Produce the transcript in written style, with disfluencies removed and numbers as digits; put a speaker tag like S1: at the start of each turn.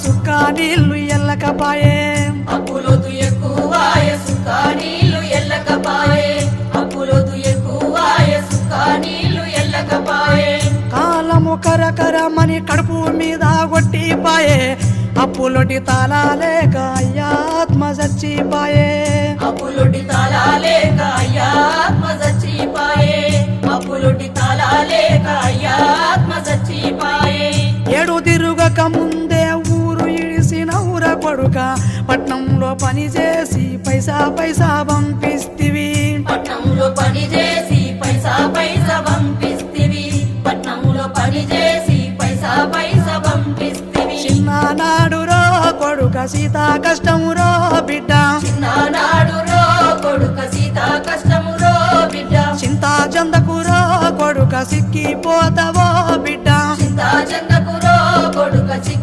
S1: సుక్క నీళ్లు ఎల్లకపాయే
S2: అప్పులోతు ఎక్కువాయ సుక్క నీళ్లు ఎల్లకపాయే అప్పులోతు ఎక్కువాయ సుక్క నీళ్లు ఎల్లకపాయే
S1: కాలము కరకరమని కడుపు మీద కొట్టిపాయే అప్పులొటి తాళాలేక అయ్యాత్మ చచ్చిపాయే
S2: అప్పులొటి తాళాలేక అయ్యాత్మ చచ్చిపాయే అప్పులొటి తాళాలేక అయ్యాత్మ చచ్చిపాయే
S1: ఏడు తిరుగక ముందే ఊరు ఇడిసిన ఊర కొడుక పట్నంలో పని చేసి పైసా పైసా పంపిస్తివి
S2: పట్నంలో పని చేసి పైసా పైసా పంపిస్తివి పట్నంలో పని చేసి పైసా పైసా పంపిస్తివి
S1: చిన్ననాడు రో కొడుక సీత కష్టమురో బిడ్డ
S2: చిన్ననాడు రో కొడుక సీత కష్టమురో బిడ్డ
S1: చింతా జందకురో కొడుక సిక్కిపోతవో బిడ్డ
S2: చింతా చందకురో కొడుక చిక్కి